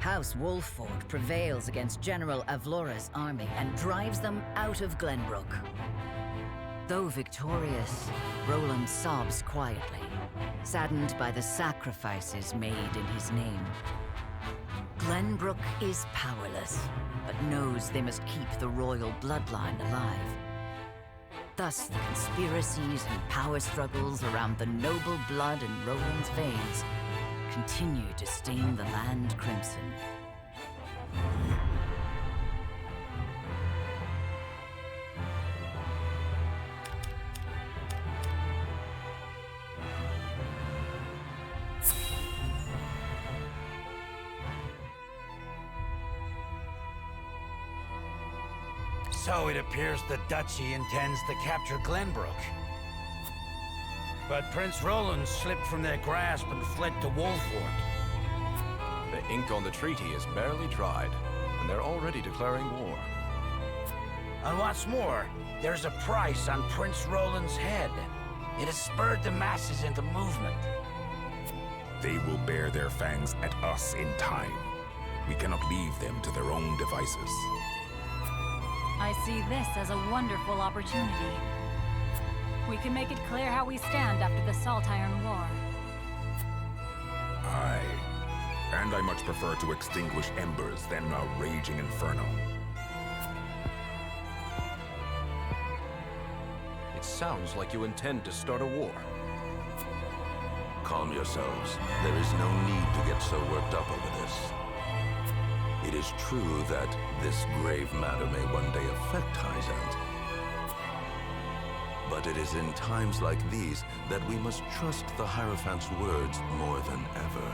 House Wolffort prevails against General Avlora's army and drives them out of Glenbrook. Though victorious, Roland sobs quietly, saddened by the sacrifices made in his name. Glenbrook is powerless, but knows they must keep the royal bloodline alive. Thus, the conspiracies and power struggles around the noble blood in Roland's veins continue to stain the land crimson. So it appears the Duchy intends to capture Glenbrook. But Prince Roland slipped from their grasp and fled to Wolffort. The ink on the treaty is barely dried, and they're already declaring war. And what's more, there's a price on Prince Roland's head. It has spurred the masses into movement. They will bear their fangs at us in time. We cannot leave them to their own devices. I see this as a wonderful opportunity. We can make it clear how we stand after the Salt Iron War. Aye. And I much prefer to extinguish embers than a raging inferno. It sounds like you intend to start a war. Calm yourselves. There is no need to get so worked up over this. It is true that this grave matter may one day affect Hyzante. But it is in times like these that we must trust the Hierophant's words more than ever.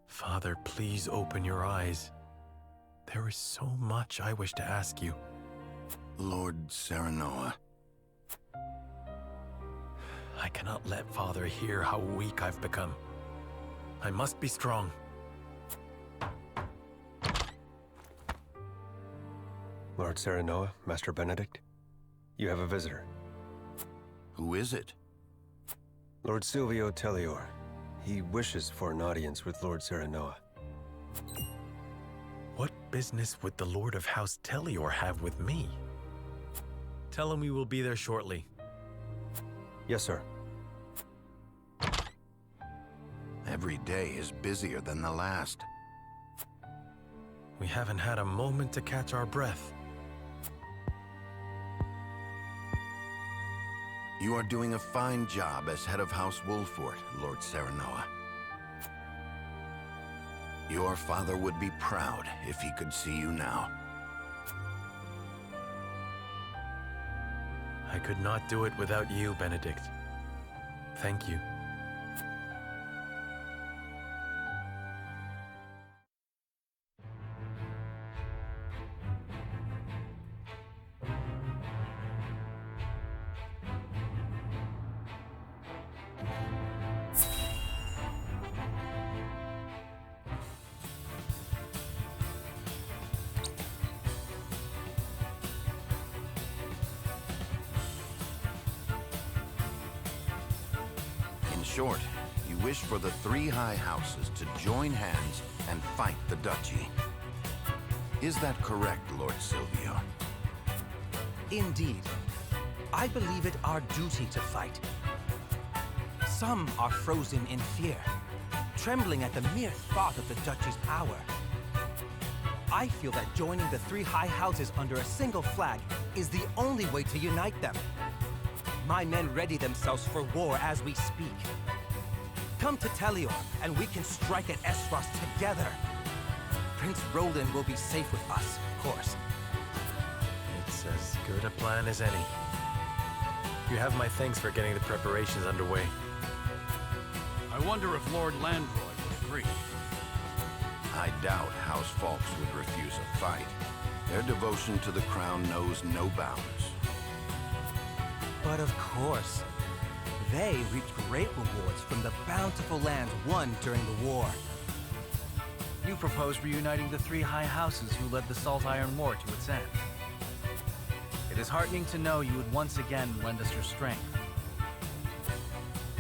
Father, please open your eyes. There is so much I wish to ask you. Lord Serenoa. I cannot let Father hear how weak I've become. I must be strong. Lord Serenoa, Master Benedict, you have a visitor. Who is it? Lord Silvio Telliore. He wishes for an audience with Lord Serenoa. What business would the Lord of House Telliore have with me? Tell him we will be there shortly. Yes, sir. Every day is busier than the last. We haven't had a moment to catch our breath. You are doing a fine job as head of House Wolffort, Lord Serenoa. Your father would be proud if he could see you now. I could not do it without you, Benedict. Thank you. In short, you wish for the three high houses to join hands and fight the Duchy. Is that correct, Lord Silvio? Indeed. I believe it our duty to fight. Some are frozen in fear, trembling at the mere thought of the Duchy's power. I feel that joining the three high houses under a single flag is the only way to unite them. My men ready themselves for war as we speak. Come to Telliore, and we can strike at Esros together. Prince Roland will be safe with us, of course. It's as good a plan as any. You have my thanks for getting the preparations underway. I wonder if Lord Landroy would agree. I doubt House Falkes would refuse a fight. Their devotion to the crown knows no bounds. But of course. They reaped great rewards from the bountiful lands won during the war. You propose reuniting the three high houses who led the Salt Iron War to its end. It is heartening to know you would once again lend us your strength.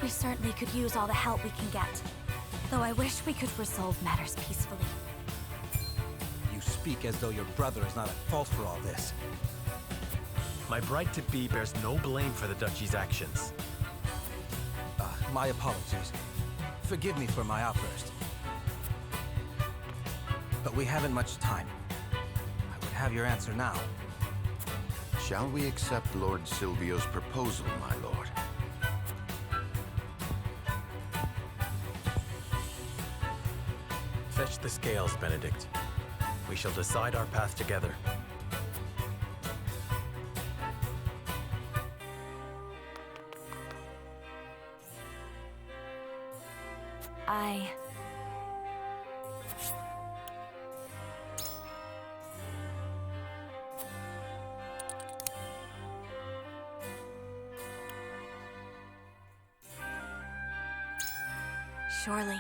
We certainly could use all the help we can get. Though I wish we could resolve matters peacefully. You speak as though your brother is not at fault for all this. My bride-to-be bears no blame for the Duchy's actions. My apologies. Forgive me for my outburst. But we haven't much time. I would have your answer now. Shall we accept Lord Silvio's proposal, my lord? Fetch the scales, Benedict. We shall decide our path together. Surely.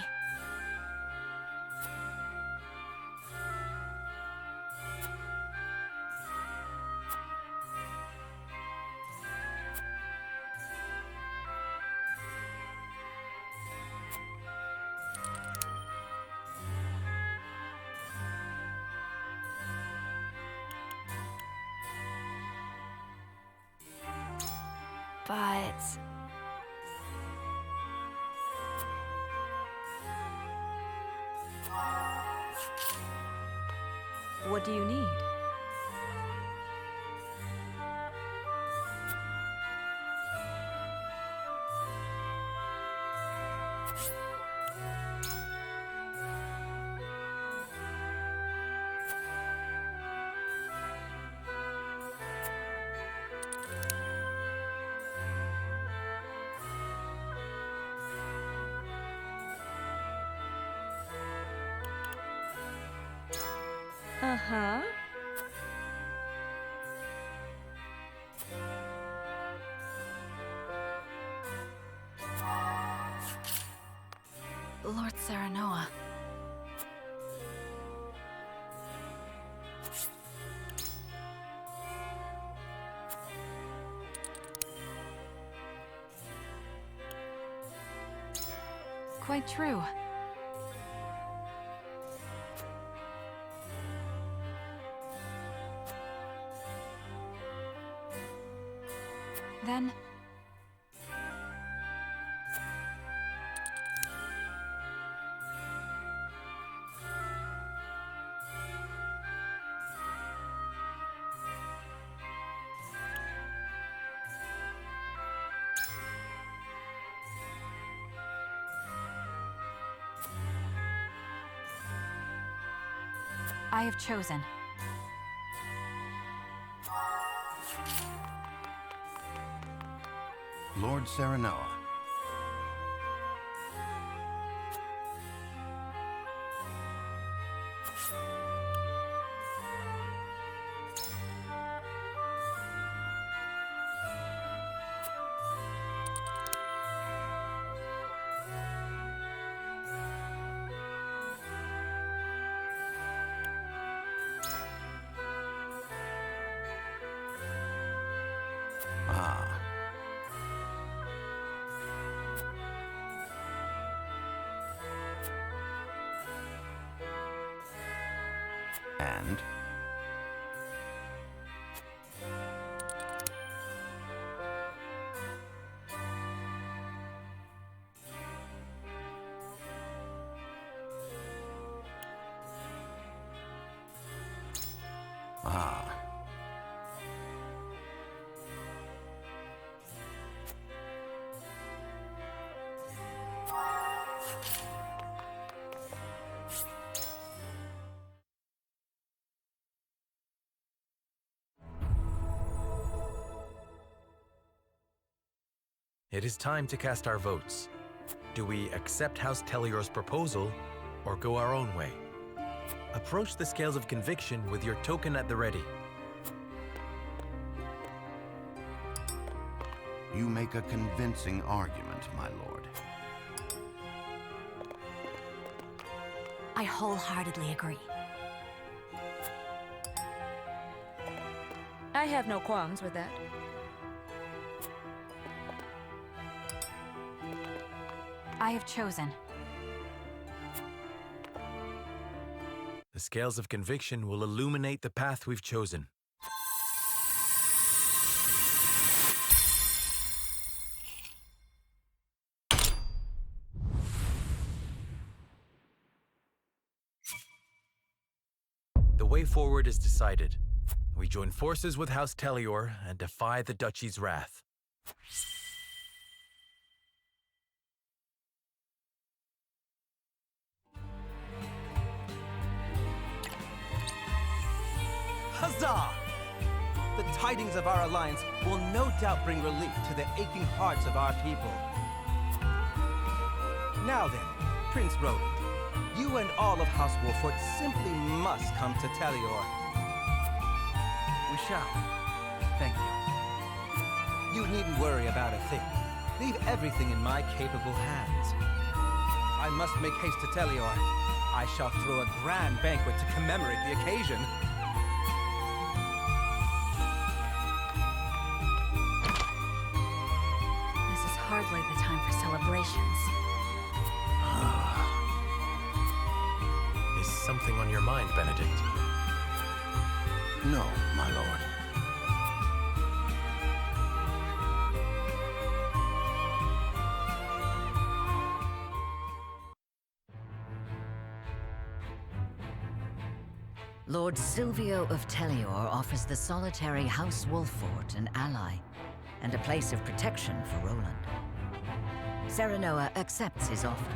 But... What do you need? Uh-huh. Lord Serenoa. Quite true. Then... I have chosen. Lord Serenoa. And? It is time to cast our votes. Do we accept House Telliore's proposal, or go our own way? Approach the scales of conviction with your token at the ready. You make a convincing argument, my lord. I wholeheartedly agree. I have no qualms with that. I have chosen. The scales of conviction will illuminate the path we've chosen. The way forward is decided. We join forces with House Telliore and defy the Duchy's wrath. Huzzah! The tidings of our alliance will no doubt bring relief to the aching hearts of our people. Now then, Prince Roland, you and all of House Wolffort simply must come to Telliore. We shall. Thank you. You needn't worry about a thing. Leave everything in my capable hands. I must make haste to Telliore. I shall throw a grand banquet to commemorate the occasion. This is hardly the time for celebrations. Is something on your mind, Benedict? No, my lord. Lord Silvio of Telliore offers the solitary House Wolffort an ally and a place of protection for Roland. Serenoa accepts his offer,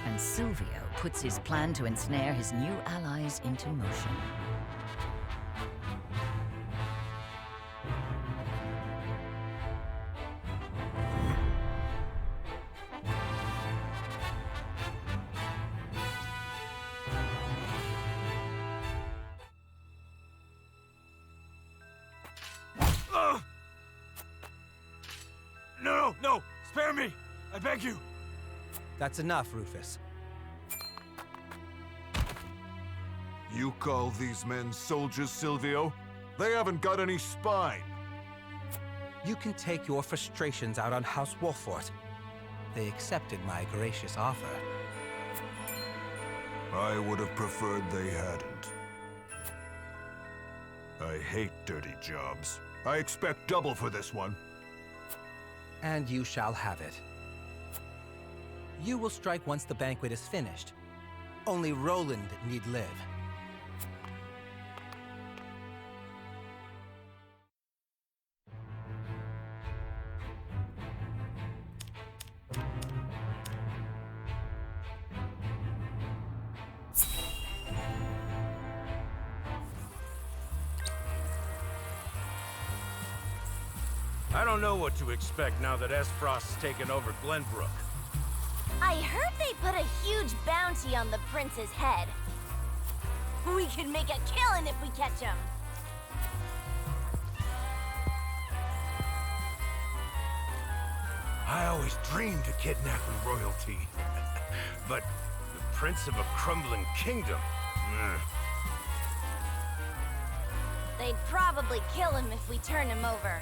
and Silvio puts his plan to ensnare his new allies into motion. No! Spare me! I beg you! That's enough, Rufus. You call these men soldiers, Silvio? They haven't got any spine. You can take your frustrations out on House Wolffort. They accepted my gracious offer. I would have preferred they hadn't. I hate dirty jobs. I expect double for this one. And you shall have it. You will strike once the banquet is finished. Only Roland need live. I don't know what to expect now that Frost's taken over Glenbrook. I heard they put a huge bounty on the prince's head. We can make a killing if we catch him. I always dreamed of kidnapping royalty. But the prince of a crumbling kingdom? They'd probably kill him if we turn him over.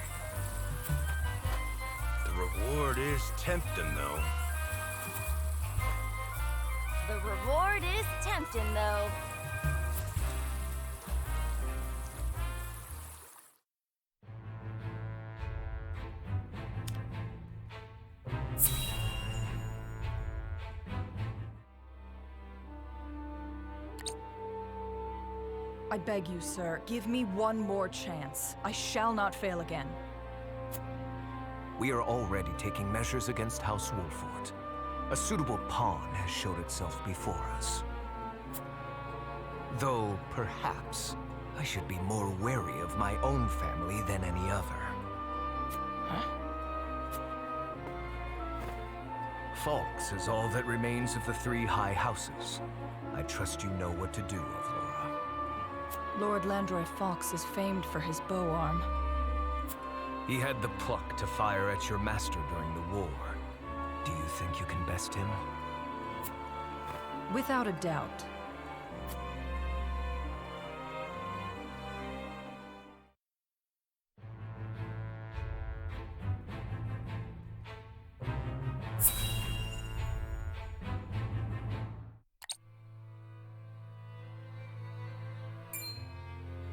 The reward is tempting, though. The reward is tempting, though. I beg you, sir, give me one more chance. I shall not fail again. We are already taking measures against House Wolffort. A suitable pawn has showed itself before us. Though, perhaps, I should be more wary of my own family than any other. Huh? Falkes is all that remains of the three high houses. I trust you know what to do, Avlora. Lord Landroy Falkes is famed for his bow arm. He had the pluck to fire at your master during the war. Do you think you can best him? Without a doubt.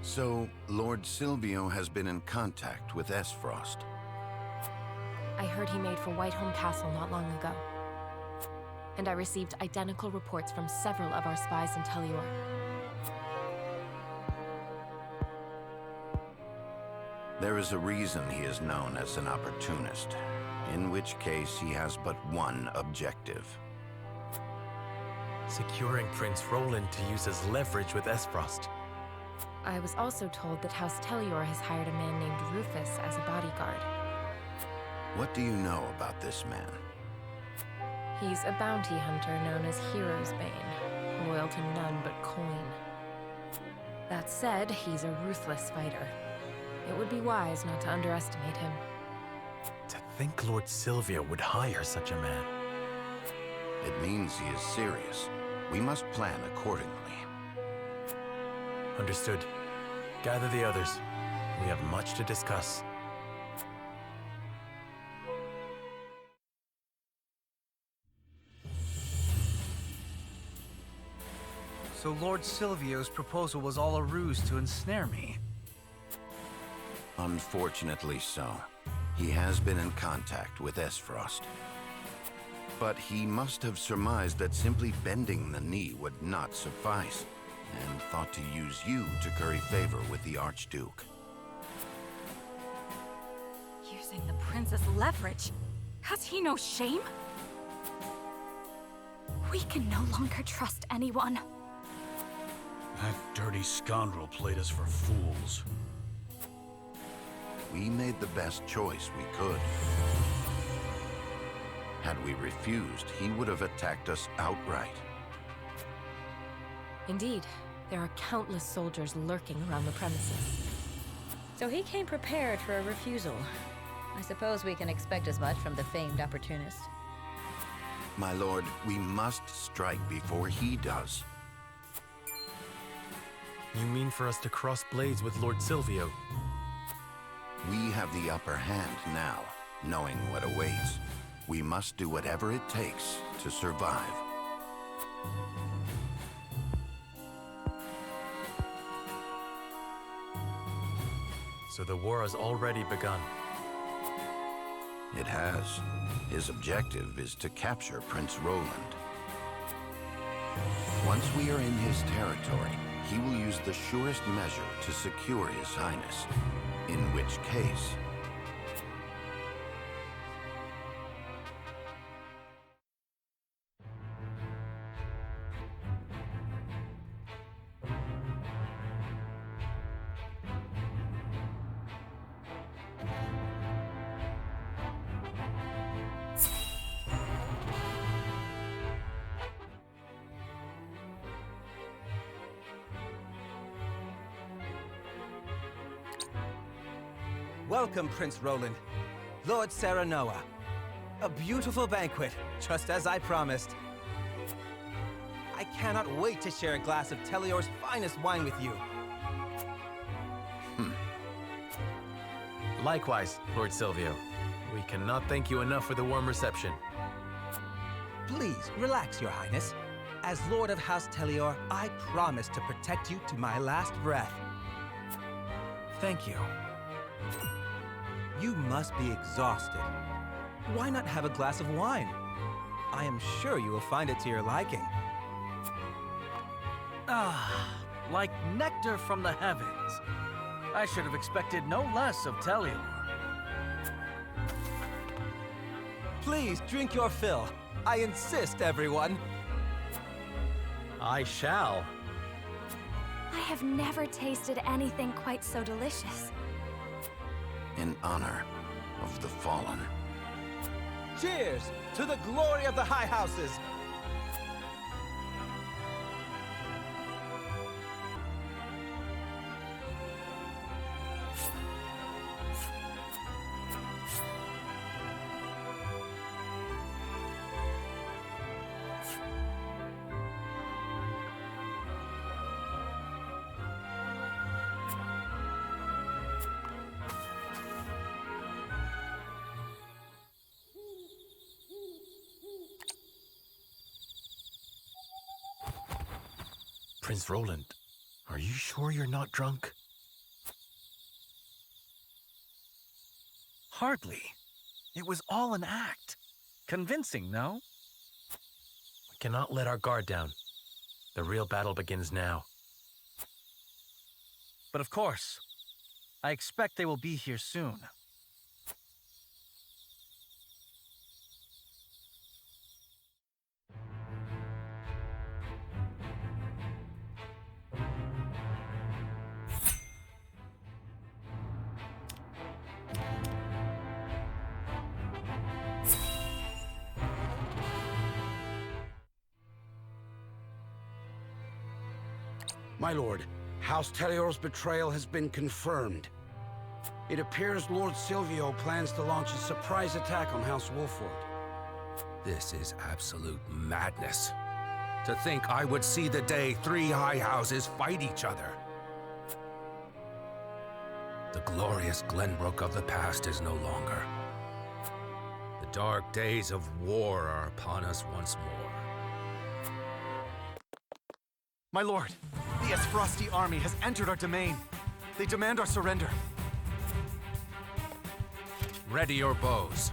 So, Lord Silvio has been in contact with Esfrost. I heard he made for Whiteholm Castle not long ago. And I received identical reports from several of our spies in Telliore. There is a reason he is known as an opportunist, in which case he has but one objective. Securing Prince Roland to use as leverage with Esfrost. I was also told that House Telliore has hired a man named Rufus as a bodyguard. What do you know about this man? He's a bounty hunter known as Hero's Bane, loyal to none but coin. That said, he's a ruthless fighter. It would be wise not to underestimate him. To think Lord Silvio would hire such a man. It means he is serious. We must plan accordingly. Understood. Gather the others. We have much to discuss. So Lord Silvio's proposal was all a ruse to ensnare me. Unfortunately so. He has been in contact with Esfrost. But he must have surmised that simply bending the knee would not suffice, and thought to use you to curry favor with the Archduke. Using the prince's leverage? Has he no shame? We can no longer trust anyone. That dirty scoundrel played us for fools. We made the best choice we could. Had we refused, he would have attacked us outright. Indeed, there are countless soldiers lurking around the premises. So he came prepared for a refusal. I suppose we can expect as much from the famed opportunist. My lord, we must strike before he does. You mean for us to cross blades with Lord Silvio? We have the upper hand now, knowing what awaits. We must do whatever it takes to survive. So the war has already begun. It has. His objective is to capture Prince Roland. Once we are in his territory, he will use the surest measure to secure His Highness. In which case... Welcome, Prince Roland. Lord Serenoa. A beautiful banquet, just as I promised. I cannot wait to share a glass of Telliore's finest wine with you. Likewise, Lord Silvio. We cannot thank you enough for the warm reception. Please, relax, Your Highness. As Lord of House Telliore, I promise to protect you to my last breath. Thank you. You must be exhausted. Why not have a glass of wine? I am sure you will find it to your liking. Ah, like nectar from the heavens. I should have expected no less of Telliore. Please drink your fill. I insist, everyone. I shall. I have never tasted anything quite so delicious. in honor of the fallen. Cheers to the glory of the High Houses! Prince Roland, are you sure you're not drunk? Hardly. It was all an act. Convincing, no? We cannot let our guard down. The real battle begins now. But of course, I expect they will be here soon. My lord, House Telliore's betrayal has been confirmed. It appears Lord Silvio plans to launch a surprise attack on House Wolffort. This is absolute madness. To think I would see the day 3 high houses fight each other. The glorious Glenbrook of the past is no longer. The dark days of war are upon us once more. My lord, the Esfrosti army has entered our domain. They demand our surrender. Ready your bows.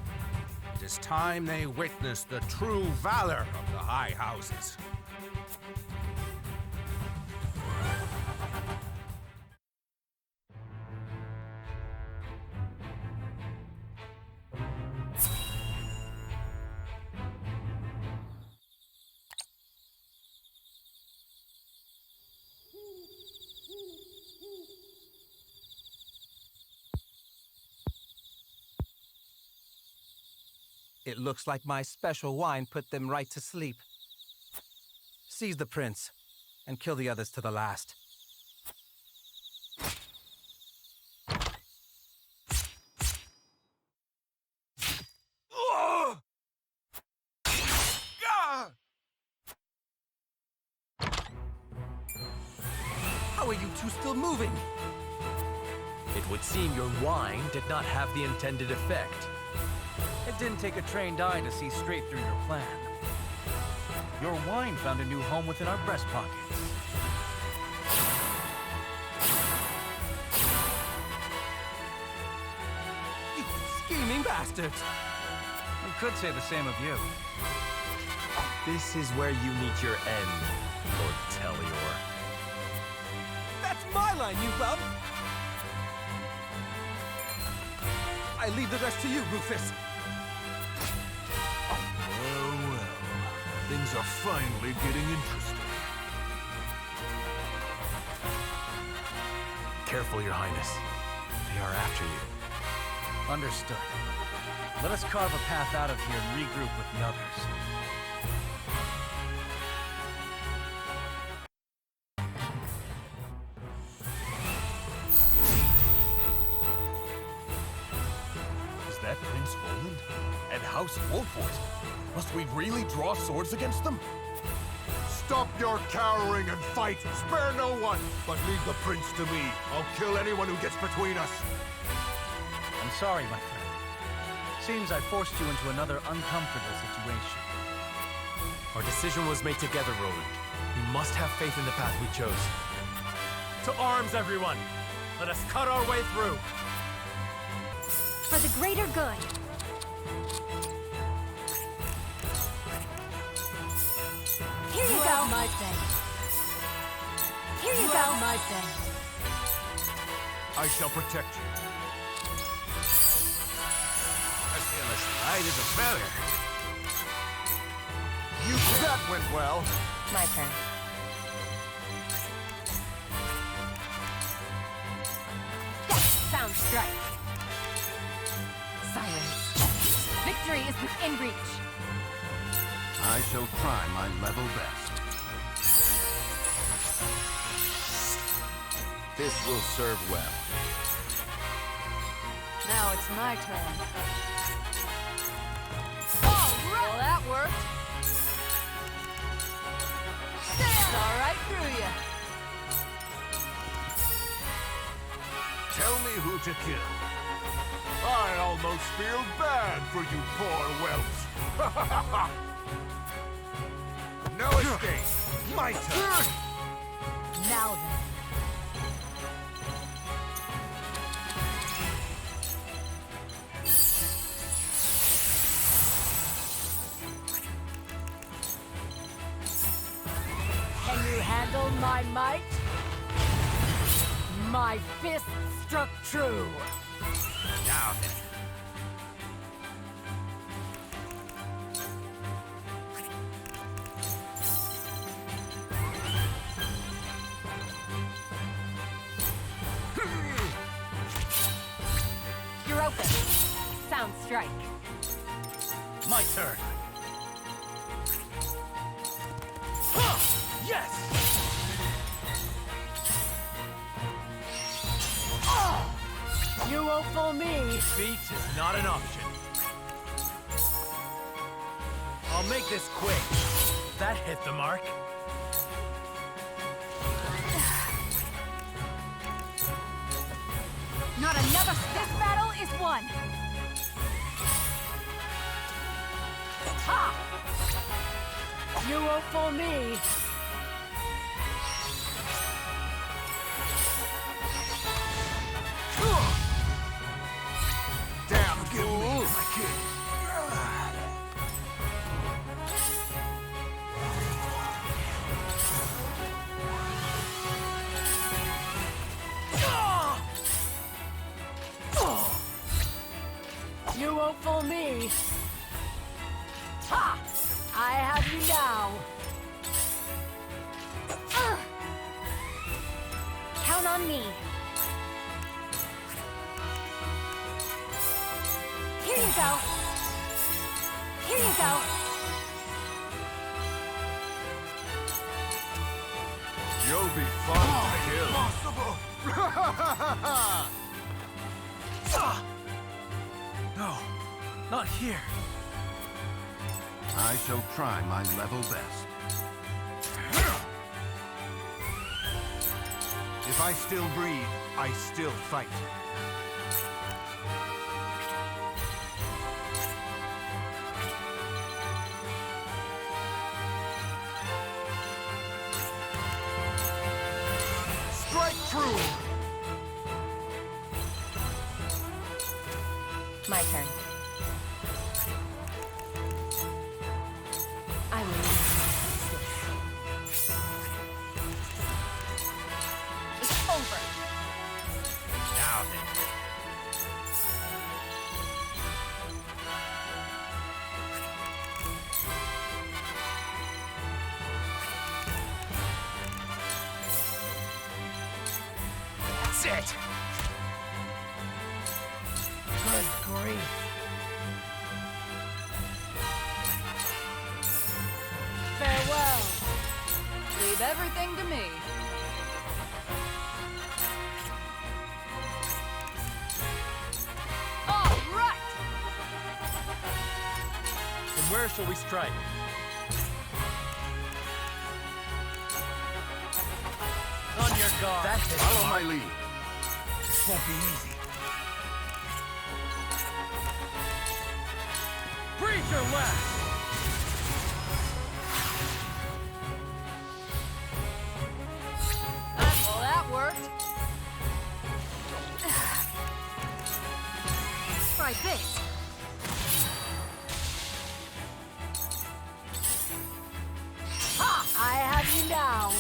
It is time they witness the true valor of the high houses. It looks like my special wine put them right to sleep. Seize the prince, and kill the others to the last. How are you two still moving? It would seem your wine did not have the intended effect. It didn't take a trained eye to see straight through your plan. Your wine found a new home within our breast pockets. You scheming bastards! We could say the same of you. This is where you meet your end, Lord Telliore. That's my line, you bum! I leave the rest to you, Rufus. Well, things are finally getting interesting. Careful, Your Highness. They are after you. Understood. Let us carve a path out of here and regroup with the others. Is that Prince Roland? And House Wolffort? Must we really draw swords against them? Stop your cowering and fight! Spare no one! But leave the prince to me. I'll kill anyone who gets between us. I'm sorry, my friend. Seems I forced you into another uncomfortable situation. Our decision was made together, Roland. We must have faith in the path we chose. To arms, everyone! Let us cut our way through! For the greater good. Here you go. My thing. Here you go. My thing. I shall protect you. I feel as light as a feather. That went well. My turn. That sounds strike. Silence. Victory is within reach. I shall try my level best. This will serve well. Now it's my turn. All right. Well, that worked. Saw right through you. Tell me who to kill. I almost feel bad for you poor whelps. No escape. My turn. Now then. Can you handle my might? My fist struck true. Now then. You're open. Sound strike. My turn. Yes! You won't fool me. Defeat is not an option. I'll make this quick. That hit the mark. Not another. This battle is won. Ha! You won't fool me. Damn fool! My kid. You won't fool me. Ha! I have you now. Count on me. Here you go. Here you go. You'll be fun to kill. Impossible! No, not here. I shall try my level best. If I still breathe, I still fight. Strike true! My turn. I will leave. It's over. Now then. That's it. Good grief. Farewell. Leave everything to me. All right. Then where shall we strike? On your guard. That hit Follow the my mark. lead. This won't be easy. Breathe your last! Well, that worked. Try this. Ha! I have you now.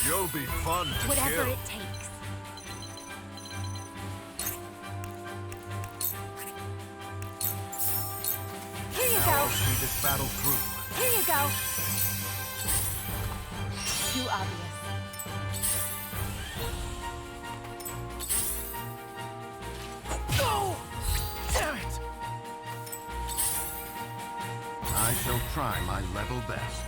You'll be fun to Whatever kill. it takes. Here you Now go. I'll see this battle through. Here you go. Too obvious. No! Damn it! I shall try my level best.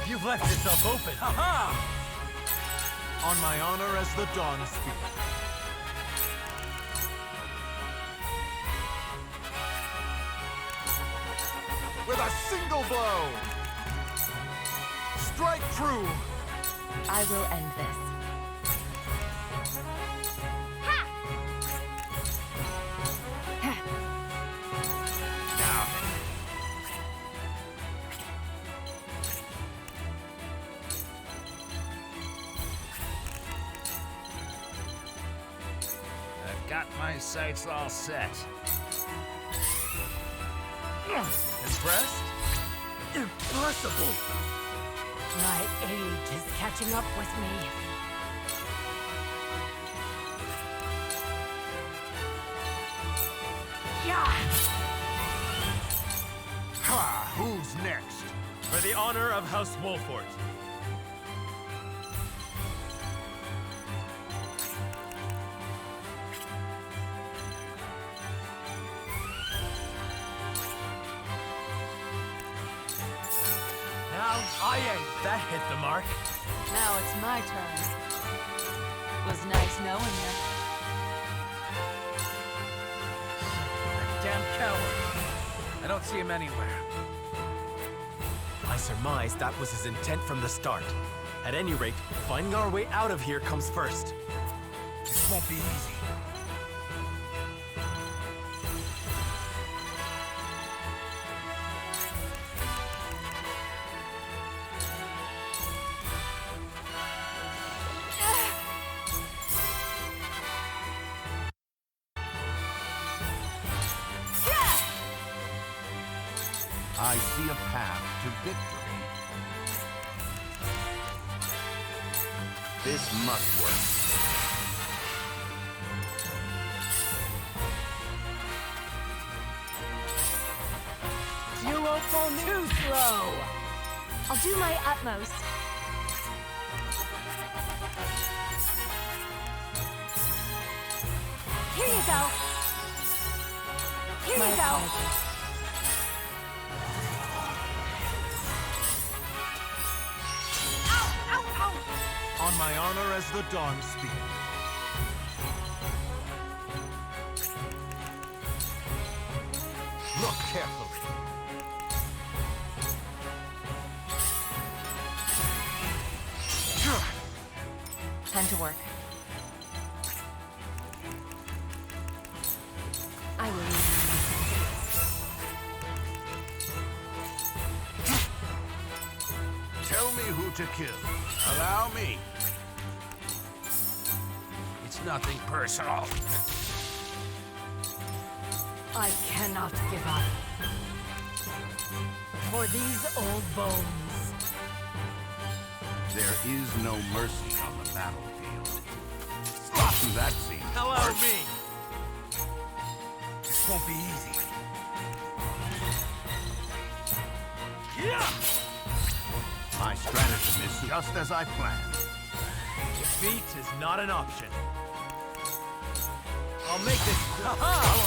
You've left yourself open. Ha-ha! On my honor as the Dawn Speak. with a single blow! Strike true! I will end this. I've got my sights all set. Impressed? Impossible! My age is catching up with me. Yeah! Ha! Who's next? For the honor of House Wolffort. Now I ain't. That hit the mark. Now it's my turn. Was nice knowing you. That damn coward. I don't see him anywhere. I surmise that was his intent from the start. At any rate, finding our way out of here comes first. This won't be easy. I see a path to victory. This must work. You won't fall too slow! I'll do my utmost. Here you go. Here you go. On my honor as the Dawn Spear. Look carefully. Time to work. I will. Tell me who to kill. Allow me. It's nothing personal. I cannot give up. For these old bones. There is no mercy on the battlefield. That seems Hello, harsh. me. This won't be easy. Yeah! My stratagem is just as I planned. Defeat is not an option. I'll make this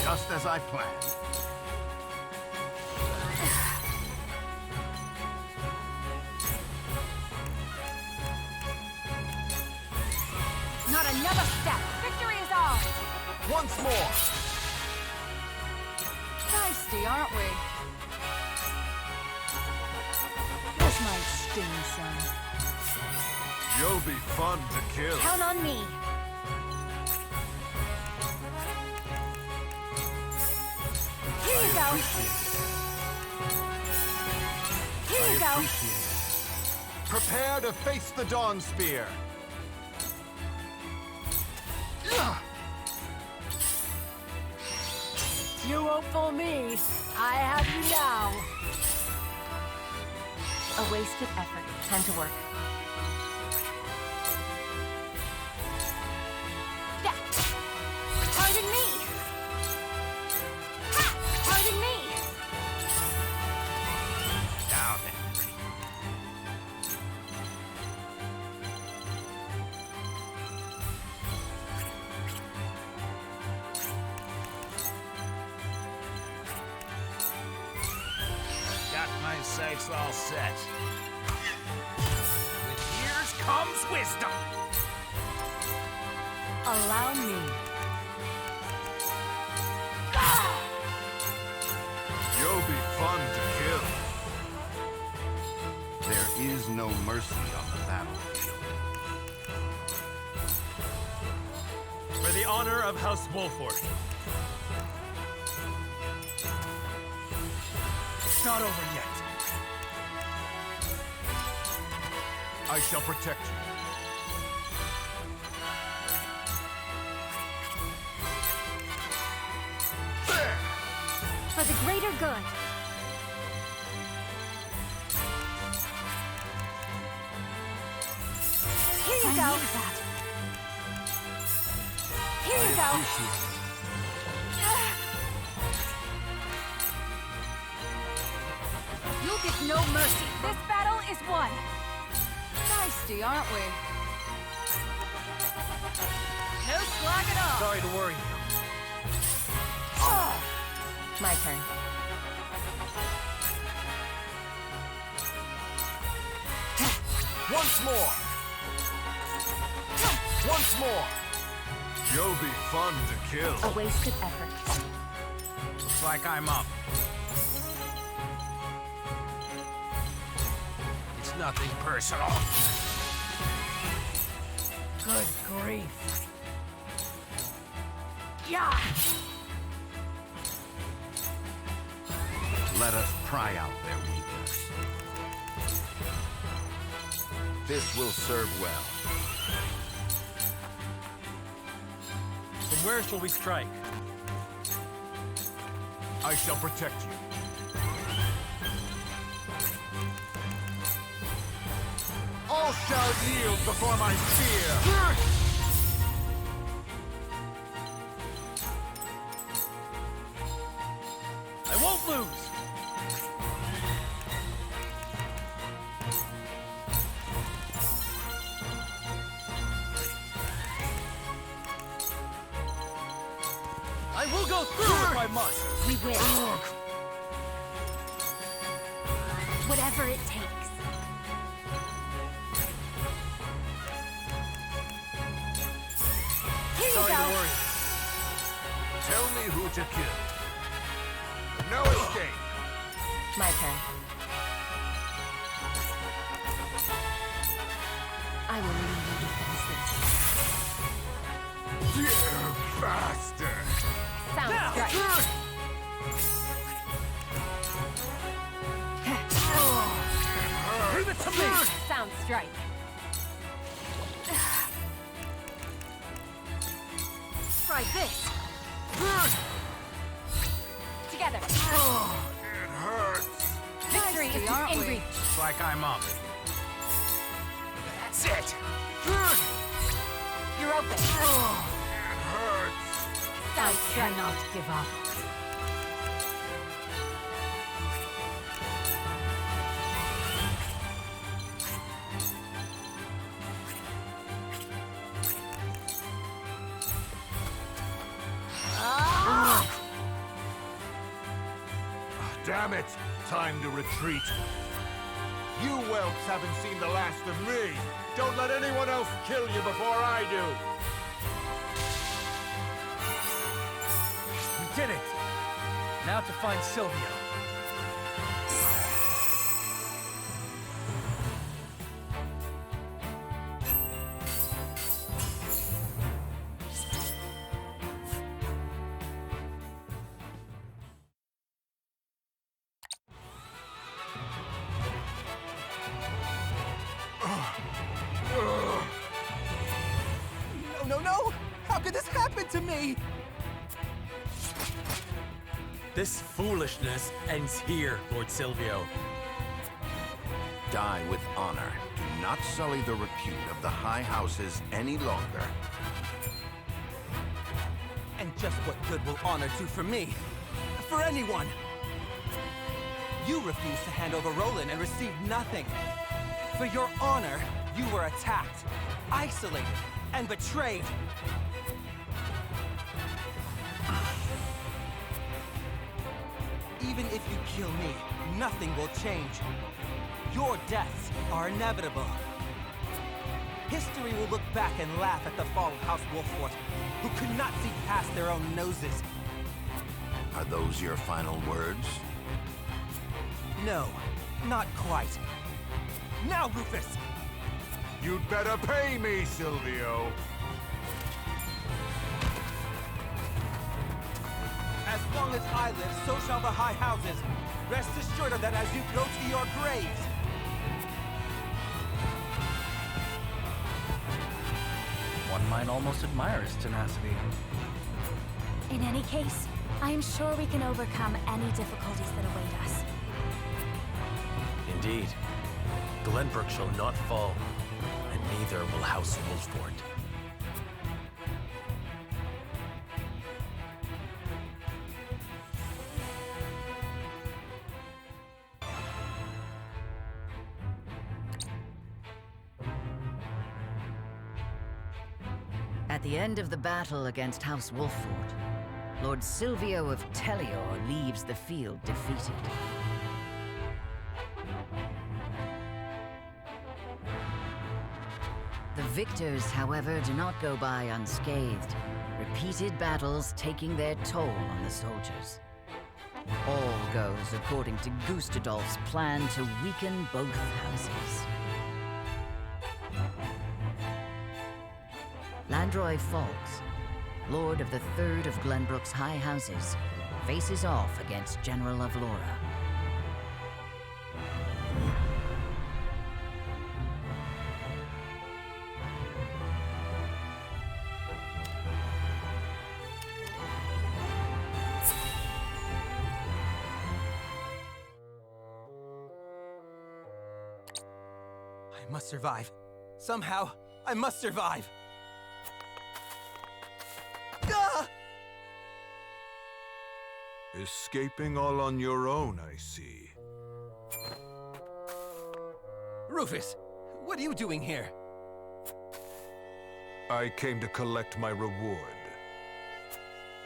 just as I planned. Not another step. Victory is ours. Once more. Feisty, aren't we? This might sting some. You'll be fun to kill. Count on me. Here you go. Here you go. Prepare to face the Dawn Spear. You won't fool me. I have you now. A wasted effort. Time to work. Pardon me. Ha! Pardon me. Now then. Got my sights all set. With years comes wisdom. Allow me. You'll be fun to kill. is no mercy on the battlefield. For the honor of House Wolffort. It's not over yet. I shall protect you. For the greater good. Here you go. Here you go. You'll get no mercy. This battle is won. Feisty, aren't we? No slack at all. Sorry to worry you. My turn. Once more! Once more! You'll be fun to kill. A wasted effort. Looks like I'm up. It's nothing personal. Good grief. Yeah! Let us pry out their weakness. This will serve well. From where shall we strike? I shall protect you. All shall yield before my spear! I won't lose! I will go through if I must! We will. Whatever it takes. Here you Sorry go. to worry. Tell me who to kill. No escape. My turn. I will leave you defenseless. Dear bastard. Sound strike. Leave it to me! Sound strike. Try this. Together. It hurts. Victory is aren't in we? reach. Looks like I'm up. That's it! You're open. It hurts. Sound strike. Cannot give up. Damn it! Time to retreat. You whelps haven't seen the last of me. Don't let anyone else kill you before I do. We did it! Now to find Silvio. No, no, no! How could this happen to me? This foolishness ends here, Lord Silvio. Die with honor. Do not sully the repute of the high houses any longer. And just what good will honor do for me? For anyone? You refused to hand over Roland and received nothing. For your honor, you were attacked, isolated, and betrayed. Even if you kill me, nothing will change. Your deaths are inevitable. History will look back and laugh at the fall of House Wolffort, who could not see past their own noses. Are those your final words? No, not quite. Now, Rufus! You'd better pay me, Silvio. As long as I live, so shall the high houses. Rest assured of that as you go to your graves. One might almost admire his tenacity. In any case, I am sure we can overcome any difficulties that await us. Indeed. Glenbrook shall not fall, and neither will House Wolffort. At the end of the battle against House Wolffort, Lord Silvio of Telliore leaves the field defeated. The victors, however, do not go by unscathed, repeated battles taking their toll on the soldiers. All goes according to Gustadolph's plan to weaken both houses. Landroy Falkes, Lord of the Third of Glenbrook's High Houses, faces off against General of Laura. I must survive. Somehow, I must survive. Ah! Escaping all on your own, I see. Rufus, what are you doing here? I came to collect my reward.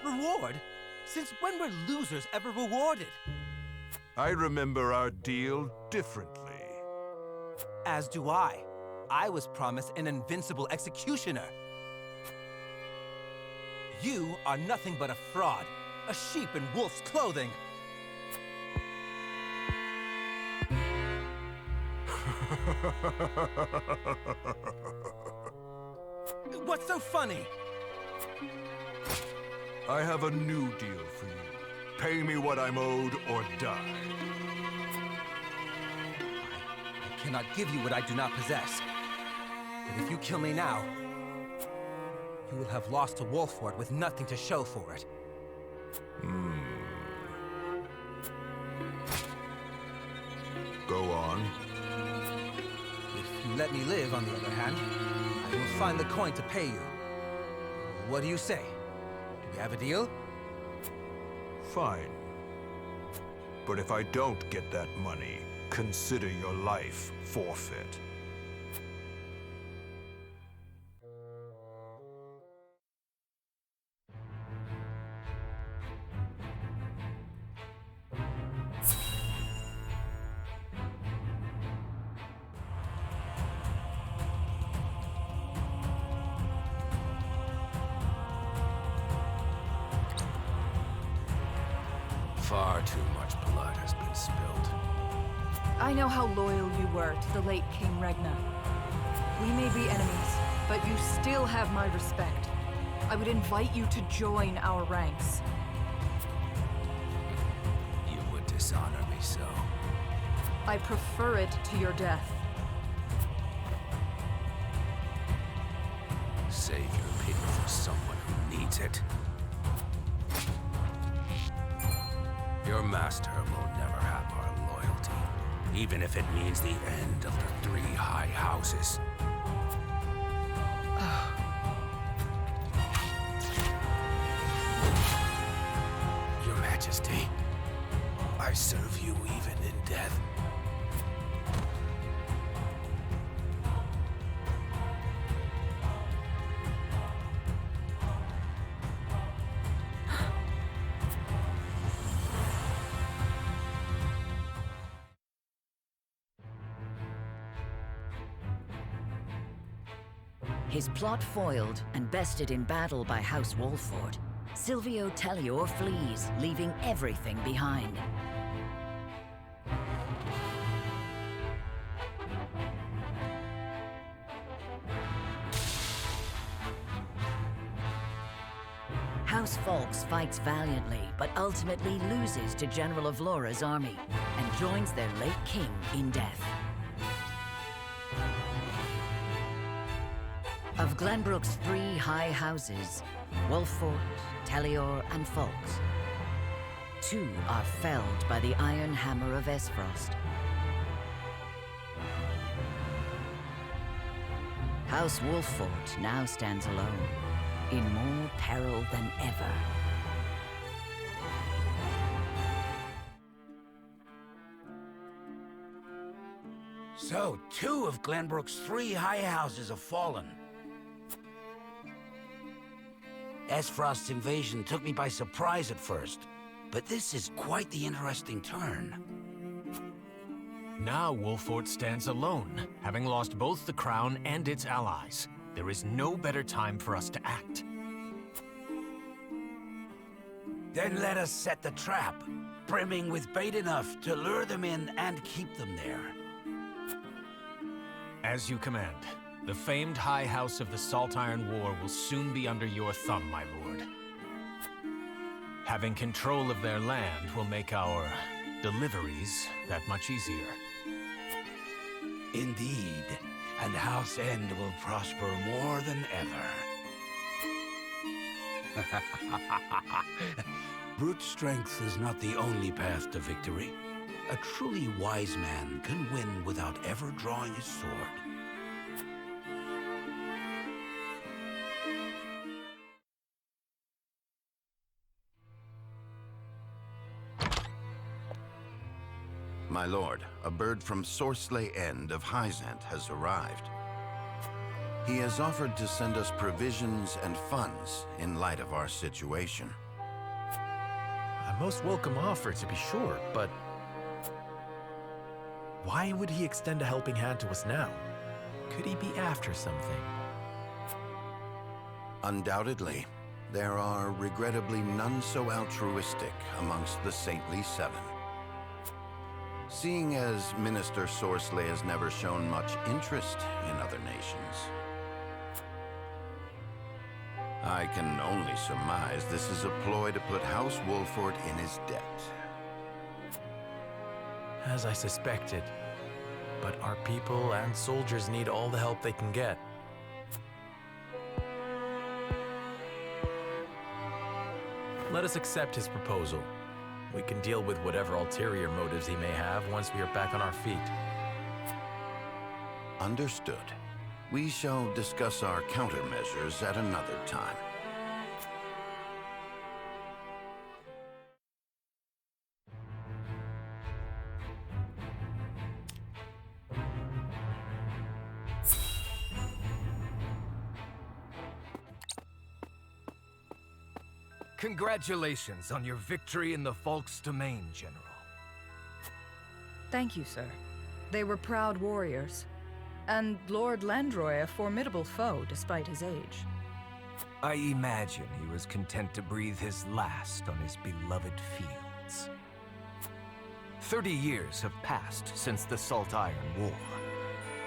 Reward? Since when were losers ever rewarded? I remember our deal differently. As do I. I was promised an invincible executioner. You are nothing but a fraud, a sheep in wolf's clothing. What's so funny? I have a new deal for you. Pay me what I'm owed or die. I cannot give you what I do not possess. But if you kill me now, you will have lost to Wolffort with nothing to show for it. Go on. If you let me live, on the other hand, I will find the coin to pay you. What do you say? Do we have a deal? Fine. But if I don't get that money, consider your life forfeit. Far too much blood has been spilled. I know how loyal you were to the late King Regna. We may be enemies, but you still have my respect. I would invite you to join our ranks. You would dishonor me so. I prefer it to your death. Save your pity for someone who needs it. Your master will never have our loyalty, even if it means the end of the three high houses. Your Majesty, I serve you even in death. His plot foiled and bested in battle by House Wolffort, Silvio Telliore flees, leaving everything behind. House Falkes fights valiantly, but ultimately loses to General Avlora's army, and joins their late king in death. Of Glenbrook's 3 high houses, Wolffort, Telliore, and Falkes, 2 are felled by the iron hammer of Esfrost. House Wolffort now stands alone, in more peril than ever. So, 2 of Glenbrook's 3 high houses have fallen. Esfrost's invasion took me by surprise at first, but this is quite the interesting turn. Now Wolffort stands alone, having lost both the crown and its allies. There is no better time for us to act. Then let us set the trap, brimming with bait enough to lure them in and keep them there. As you command. The famed High House of the Salt Iron War will soon be under your thumb, my lord. Having control of their land will make our deliveries that much easier. Indeed, and House Ende will prosper more than ever. Brute strength is not the only path to victory. A truly wise man can win without ever drawing his sword. My lord, a bird from Sorcelay End of Hyzante has arrived. He has offered to send us provisions and funds in light of our situation. A most welcome offer, to be sure, but why would he extend a helping hand to us now? Could he be after something? Undoubtedly, there are regrettably none so altruistic amongst the Saintly Seven. Seeing as Minister Sorcelay has never shown much interest in other nations, I can only surmise this is a ploy to put House Wolffort in his debt. As I suspected, but our people and soldiers need all the help they can get. Let us accept his proposal. We can deal with whatever ulterior motives he may have once we are back on our feet. Understood. We shall discuss our countermeasures at another time. Congratulations on your victory in the Falkes domain, General. Thank you, sir. They were proud warriors. And Lord Landroy a formidable foe despite his age. I imagine he was content to breathe his last on his beloved fields. 30 years have passed since the Salt Iron War.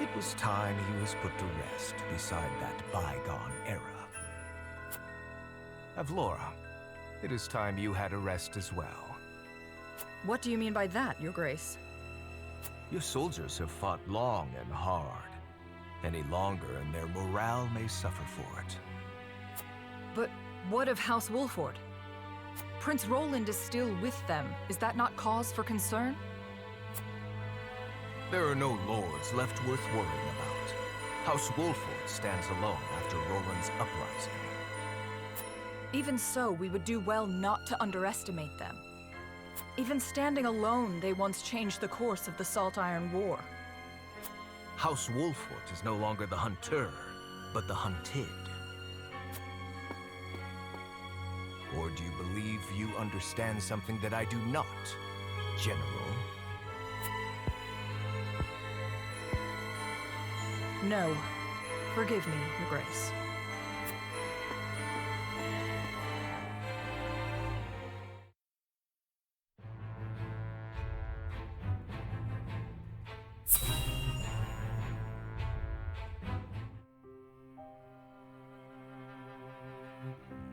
It was time he was put to rest beside that bygone era. Avlora, it is time you had a rest as well. What do you mean by that, Your Grace? Your soldiers have fought long and hard. Any longer and their morale may suffer for it. But what of House Wolffort? Prince Roland is still with them. Is that not cause for concern? There are no lords left worth worrying about. House Wolffort stands alone after Roland's uprising. Even so, we would do well not to underestimate them. Even standing alone, they once changed the course of the Salt Iron War. House Wolffort is no longer the hunter, but the hunted. Or do you believe you understand something that I do not, General? No. Forgive me, Your Grace.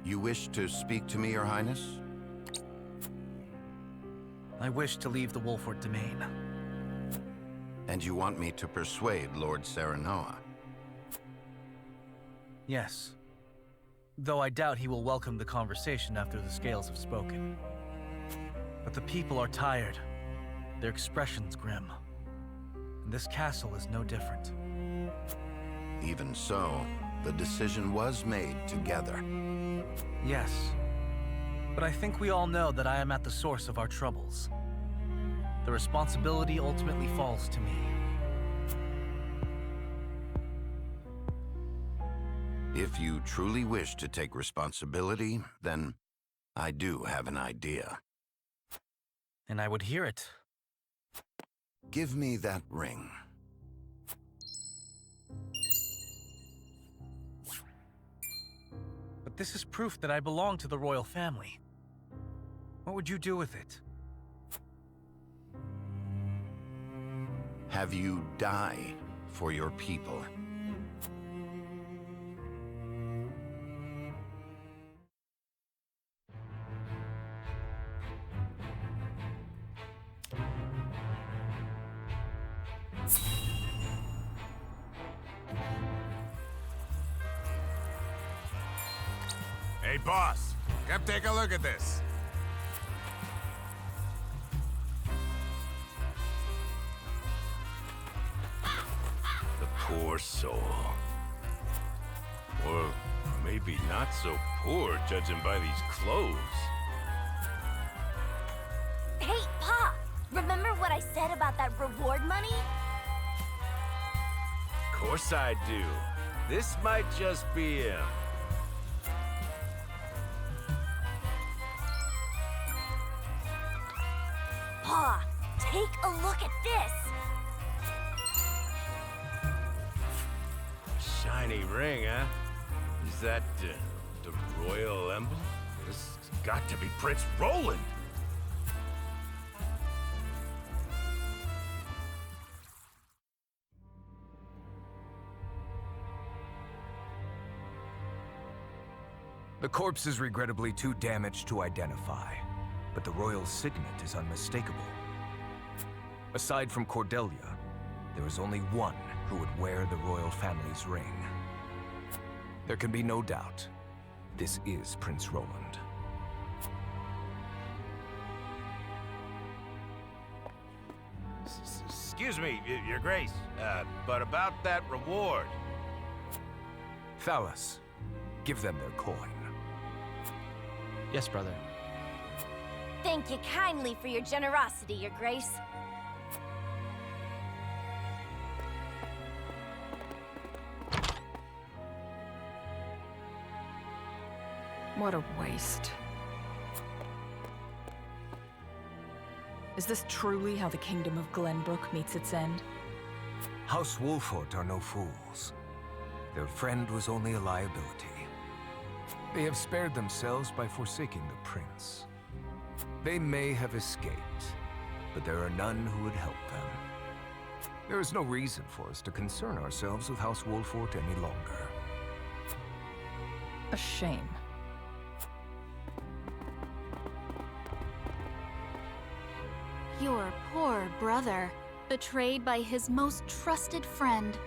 You wish to speak to me, Your Highness? I wish to leave the Wolffort domain. And you want me to persuade Lord Serenoa? Yes. Though I doubt he will welcome the conversation after the scales have spoken. But the people are tired. Their expressions grim. And this castle is no different. Even so, the decision was made together. Yes. But I think we all know that I am at the source of our troubles. The responsibility ultimately falls to me. If you truly wish to take responsibility, then I do have an idea. And I would hear it. Give me that ring. But this is proof that I belong to the royal family. What would you do with it? Have you die for your people. Hey, boss, come take a look at this. The poor soul. Or maybe not so poor, judging by these clothes. Hey, Pa! Remember what I said about that reward money? Of course I do. This might just be him. Pa, take a look at this! Shiny ring, huh? Is that the royal emblem? This has got to be Prince Roland! The corpse is regrettably too damaged to identify, but the royal signet is unmistakable. Aside from Cordelia, there is only one who would wear the royal family's ring. There can be no doubt, this is Prince Roland. Excuse me, Your Grace, but about that reward. Thalas, give them their coin. Yes, brother. Thank you kindly for your generosity, Your Grace. What a waste. Is this truly how the kingdom of Glenbrook meets its end? House Wolffort are no fools. Their friend was only a liability. They have spared themselves by forsaking the prince. They may have escaped, but there are none who would help them. There is no reason for us to concern ourselves with House Wolffort any longer. A shame. Your poor brother, betrayed by his most trusted friend.